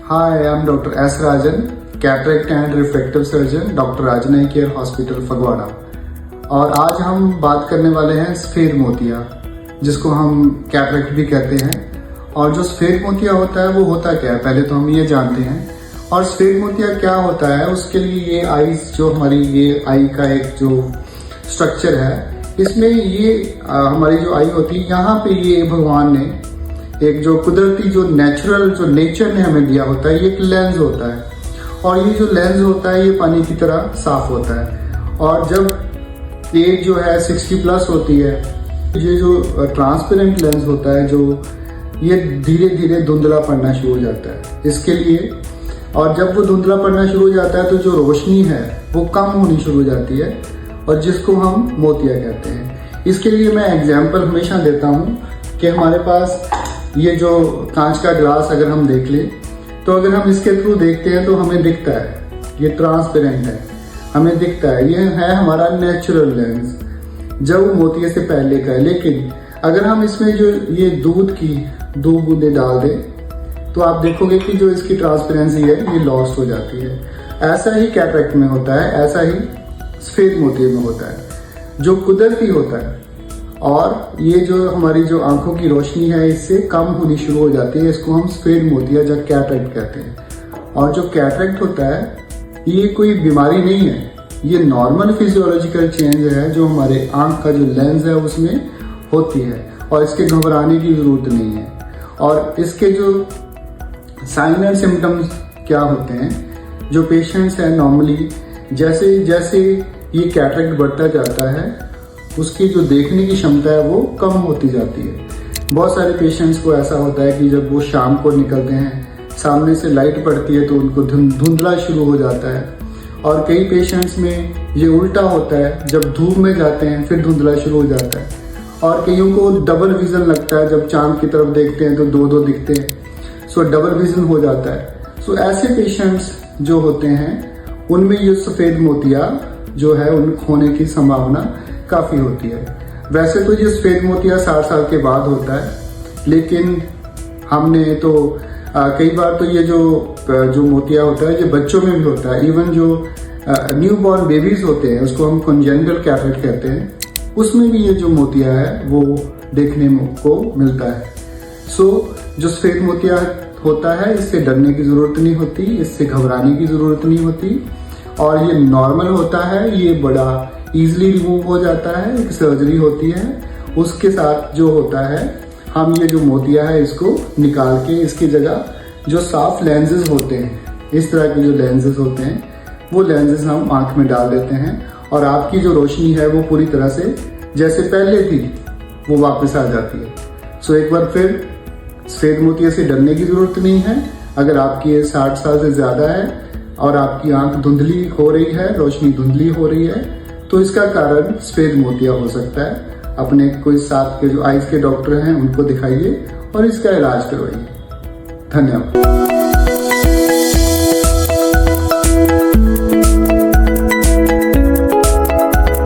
Hi, I am Dr. S. Rajan, cataract and refractive surgeon, doctor Rajan I care hospital Phagwara. और आज हम बात करने वाले हैं सफ़ेद मोतिया, जिसको हम कैटरेक्ट भी कहते हैं। और जो सफ़ेद मोतिया होता है वो होता क्या है, पहले तो हम ये जानते हैं। और सफ़ेद मोतिया क्या होता है, उसके लिए ये आईज जो हमारी ये आई का एक जो स्ट्रक्चर है, इसमें ये हमारी जो आई होती है, यहाँ पे ये भगवान ने एक जो कुदरती जो नेचुरल जो नेचर ने हमें दिया होता है, ये एक लेंस होता है। और ये जो लेंस होता है ये पानी की तरह साफ होता है। और जब एज जो है 60+ होती है, ये जो ट्रांसपेरेंट लेंस होता है, जो ये धीरे धीरे धुंधला पड़ना शुरू हो जाता है इसके लिए। और जब वो धुंधला पड़ना शुरू हो जाता है तो जो रोशनी है वो कम होनी शुरू हो जाती है, और जिसको हम मोतिया कहते हैं। इसके लिए मैं एग्जाम्पल हमेशा देता हूँ कि हमारे पास ये जो कांच का ग्लास अगर हम देख लें, तो अगर हम इसके थ्रू देखते हैं तो हमें दिखता है ये ट्रांसपेरेंट है, हमें दिखता है ये है हमारा नेचुरल लेंस जब मोतिये से पहले का है। लेकिन अगर हम इसमें जो ये दूध की 2 बूंदे डाल दें तो आप देखोगे कि जो इसकी ट्रांसपेरेंसी है ये लॉस्ट हो जाती है। ऐसा ही कैटरेक्ट में होता है, ऐसा ही सफ़ेद मोतिये में होता है जो कुदरती होता है। और ये जो हमारी जो आंखों की रोशनी है इससे कम होनी शुरू हो जाती है, इसको हम सफ़ेद मोतिया या कैटरेक्ट कहते हैं। और जो कैटरेक्ट होता है ये कोई बीमारी नहीं है, ये नॉर्मल फिजियोलॉजिकल चेंज है जो हमारे आंख का जो लेंस है उसमें होती है, और इसके घबराने की ज़रूरत नहीं है। और इसके जो साइन एंड सिम्टम्स क्या होते हैं, जो पेशेंट्स हैं नॉर्मली जैसे जैसे ये कैटरेक्ट बढ़ता जाता है उसकी जो देखने की क्षमता है वो कम होती जाती है। बहुत सारे पेशेंट्स को ऐसा होता है कि जब वो शाम को निकलते हैं, सामने से लाइट पड़ती है तो उनको धुंधला शुरू हो जाता है। और कई पेशेंट्स में ये उल्टा होता है, जब धूप में जाते हैं फिर धुंधला शुरू हो जाता है। और कईयों को डबल विजन लगता है, जब चांद की तरफ देखते हैं तो 2-2 दिखते हैं, सो डबल विजन हो जाता है। सो ऐसे पेशेंट्स जो होते हैं उनमें ये सफ़ेद मोतिया जो है उन खोने की संभावना काफ़ी होती है। वैसे तो ये सफ़ेद मोतिया 60 साल के बाद होता है, लेकिन हमने तो कई बार तो ये जो मोतिया होता है ये बच्चों में भी होता है। इवन जो न्यू बॉर्न बेबीज होते हैं उसको हम कॉन्जेनिटल कैटरेक्ट कहते हैं, उसमें भी ये जो मोतिया है वो देखने को मिलता है। सो जो सफ़ेद मोतिया होता है इससे डरने की ज़रूरत नहीं होती, इससे घबराने की ज़रूरत नहीं होती, और ये नॉर्मल होता है, ये बड़ा ईजिली रिमूव हो जाता है। एक सर्जरी होती है, उसके साथ जो होता है हम ये जो मोतिया है इसको निकाल के इसकी जगह जो साफ लेंसेज होते हैं, इस तरह के जो लेंसेज होते हैं वो लेंसेज हम आंख में डाल देते हैं, और आपकी जो रोशनी है वो पूरी तरह से जैसे पहले थी वो वापस आ जाती है। सो एक बार फिर सफ़ेद मोतिया से डरने की ज़रूरत नहीं है। अगर आपकी ये 60 साल से ज़्यादा है और आपकी आंख धुंधली हो रही है, रोशनी धुंधली हो रही है, तो इसका कारण सफ़ेद मोतिया हो सकता है। अपने कोई साथ के जो आइज के डॉक्टर हैं उनको दिखाइए और इसका इलाज करवाइए। धन्यवाद।